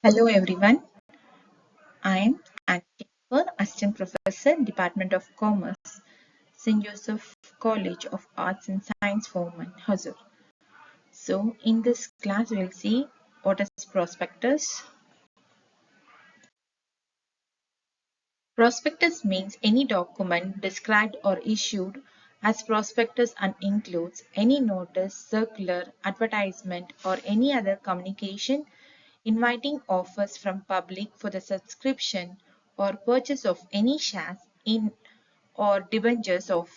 Hello everyone, I am Anne Jennifer, Assistant Professor, Department of Commerce, St.Josephs College of Arts and Science, Foreman, Huzur. So in this class we'll see what is prospectus. Prospectus means any document described or issued as prospectus and includes any notice, circular, advertisement or any other communication inviting offers from public for the subscription or purchase of any shares in or debentures of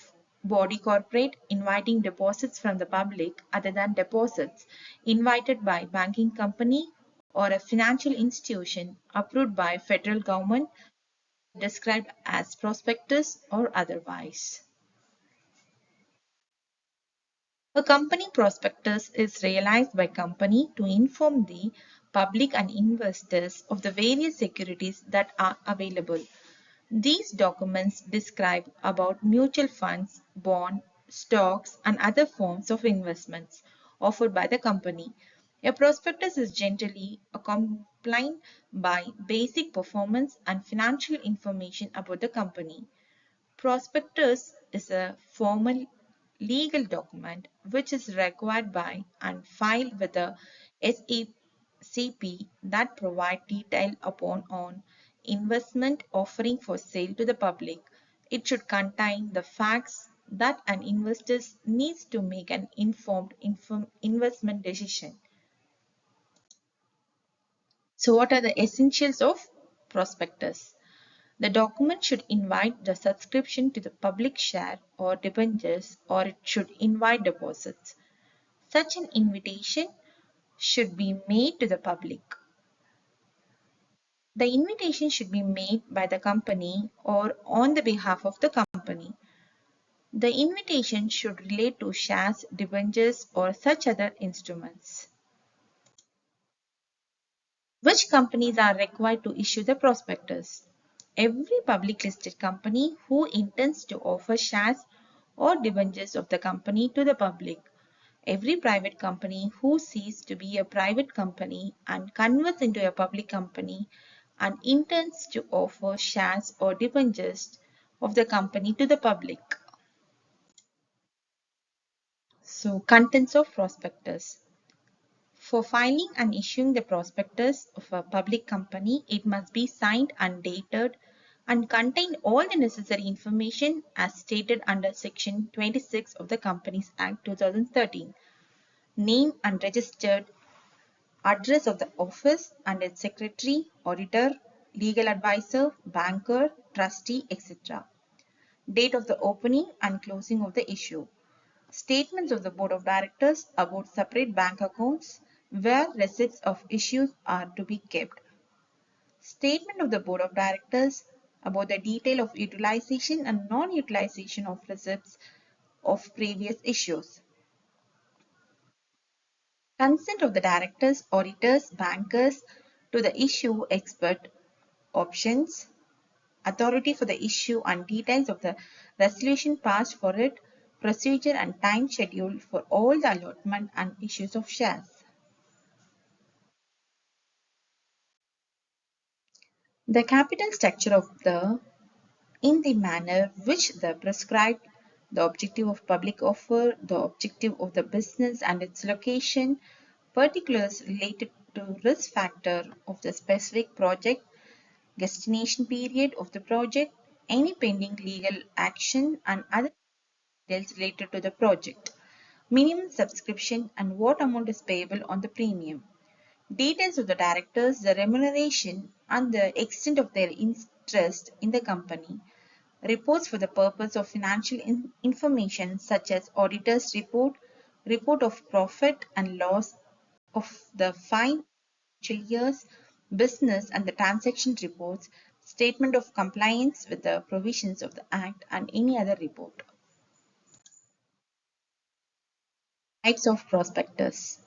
body corporate, inviting deposits from the public other than deposits invited by banking company or a financial institution approved by federal government, described as prospectus or otherwise. A company prospectus is realized by company to inform the public and investors of the various securities that are available. These documents describe about mutual funds, bonds, stocks, and other forms of investments offered by the company. A prospectus is generally accompanied by basic performance and financial information about the company. Prospectus is a formal legal document which is required by and filed with the SEC that provide detail upon on investment offering for sale to the public. It should contain the facts that an investor needs to make an informed investment decision. So what are the essentials of prospectus? The document should invite the subscription to the public share or debentures, or it should invite deposits. Such an invitation should be made to the public. The invitation should be made by the company or on the behalf of the company. The invitation should relate to shares, debentures, or such other instruments. Which companies are required to issue the prospectus? Every public listed company who intends to offer shares or debentures of the company to the public. Every private company who ceases to be a private company and converts into a public company and intends to offer shares or debentures of the company to the public. So, contents of prospectus. For filing and issuing the prospectus of a public company, it must be signed and dated and contain all the necessary information as stated under Section 26 of the Companies Act 2013. Name and registered address of the office and its secretary, auditor, legal advisor, banker, trustee, etc. Date of the opening and closing of the issue. Statements of the Board of Directors about separate bank accounts where receipts of issues are to be kept. Statement of the Board of Directors about the detail of utilization and non-utilization of receipts of previous issues. Consent of the directors, auditors, bankers to the issue expert options. Authority for the issue and details of the resolution passed for it, procedure and time schedule for all the allotment and issues of shares. The capital structure of the in the manner which the prescribed, the objective of public offer, the objective of the business and its location, particulars related to risk factor of the specific project, destination period of the project, any pending legal action and other details related to the project, minimum subscription and what amount is payable on the premium, details of the directors, the remuneration and the extent of their interest in the company, reports for the purpose of financial information such as auditor's report, report of profit and loss of the financial years, business and the transaction reports, statement of compliance with the provisions of the Act and any other report. Types of prospectus.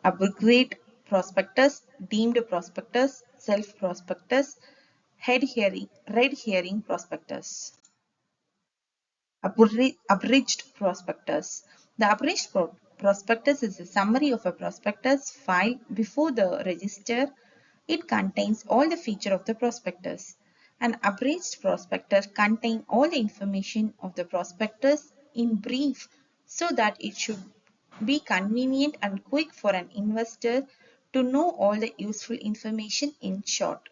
Aggregate prospectus, deemed prospectus, self-prospectus, red herring prospectus. Abridged prospectus. The abridged prospectus is a summary of a prospectus filed before the register It contains all the features of the prospectus. An abridged prospectus contains all the information of the prospectus in brief so that it should be convenient and quick for an investor to know all the useful information in short.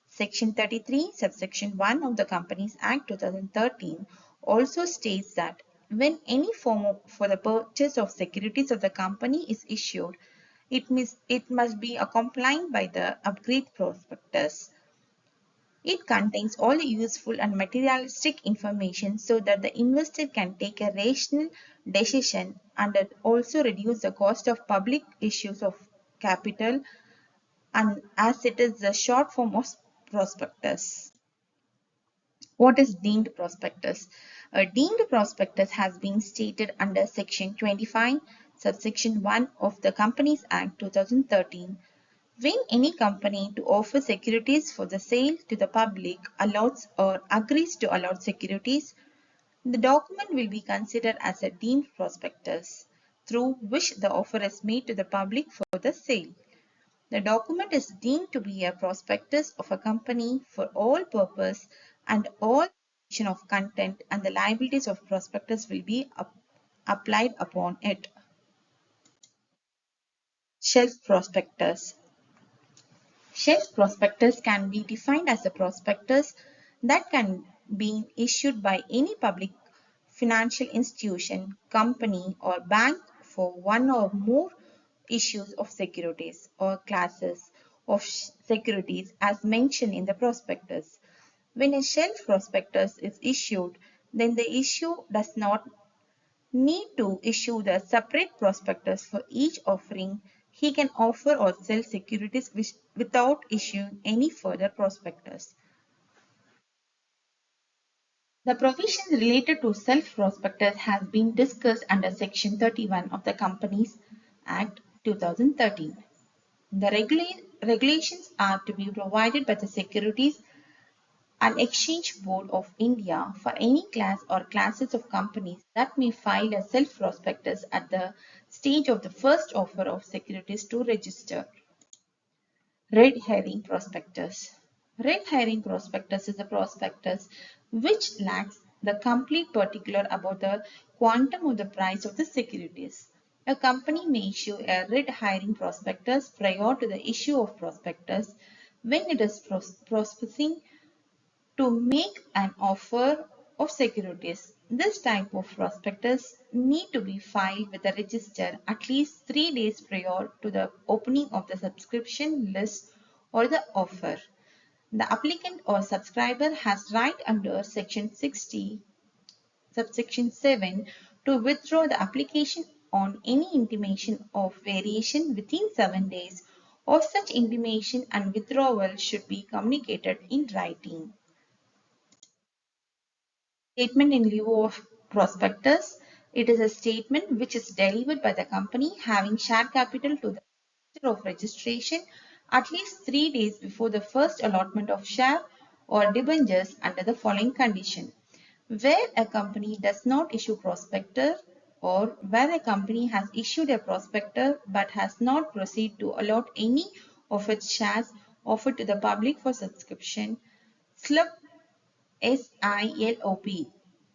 Section 33, subsection 1 of the Companies Act 2013 also states that when any for the purchase of securities of the company is issued, it must be accompanied by the upgrade prospectus. It contains all the useful and materialistic information so that the investor can take a rational decision, and it also reduce the cost of public issues of capital, and as it is the short form of prospectus. What is deemed prospectus? A deemed prospectus has been stated under Section 25, subsection 1 of the Companies Act 2013. When any company to offer securities for the sale to the public allots or agrees to allot securities, the document will be considered as a deemed prospectus through which the offer is made to the public for the sale. The document is deemed to be a prospectus of a company for all purpose, and all information of content and the liabilities of prospectus will be applied upon it. Shelf prospectus. Shelf prospectus can be defined as a prospectus that can be issued by any public financial institution, company, or bank for one or more issues of securities or classes of securities as mentioned in the prospectus. When a shelf prospectus is issued, then the issue does not need to issue the separate prospectus for each offering. He can offer or sell securities without issuing any further prospectus. The provisions related to self-prospectus has been discussed under Section 31 of the Companies Act 2013. The regulations are to be provided by the Securities and Exchange Board of India for any class or classes of companies that may file a self-prospectus at the stage of the first offer of securities to register. Red herring prospectus. Red herring prospectus is a prospectus which lacks the complete particular about the quantum of the price of the securities. A company may issue a red herring prospectus prior to the issue of prospectus when it is prospecting to make an offer of securities. This type of prospectus need to be filed with the register at least 3 days prior to the opening of the subscription list or the offer. The applicant or subscriber has right under Section 60, subsection 7 to withdraw the application on any intimation of variation within 7 days, or such intimation and withdrawal should be communicated in writing. Statement in lieu of prospectus. It is a statement which is delivered by the company having share capital to the register of registration at least 3 days before the first allotment of share or debentures under the following condition. Where a company does not issue prospectus, or where a company has issued a prospectus but has not proceeded to allot any of its shares offered to the public for subscription, slip SILOP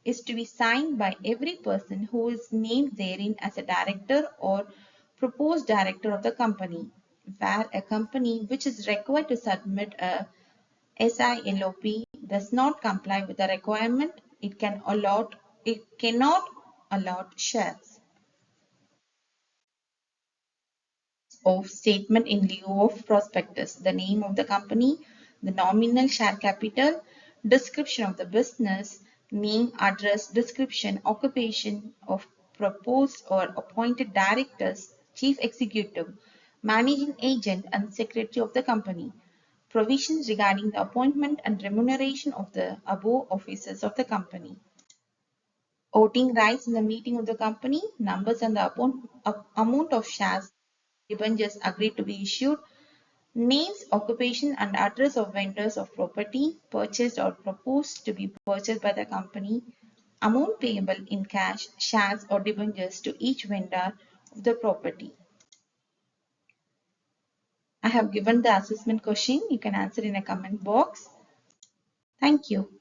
is to be signed by every person who is named therein as a director or proposed director of the company. Where a company which is required to submit a SILOP does not comply with the requirement, it cannot allot shares. Of statement in lieu of prospectus: the name of the company, the nominal share capital, description of the business, name, address, description, occupation of proposed or appointed directors, chief executive, managing agent, and secretary of the company. Provisions regarding the appointment and remuneration of the above officers of the company. Voting rights in the meeting of the company, numbers and the amount of shares debentures agreed to be issued, names, occupation, and address of vendors of property purchased or proposed to be purchased by the company, amount payable in cash, shares, or debentures to each vendor of the property. I have given the assessment question. You can answer in a comment box. Thank you.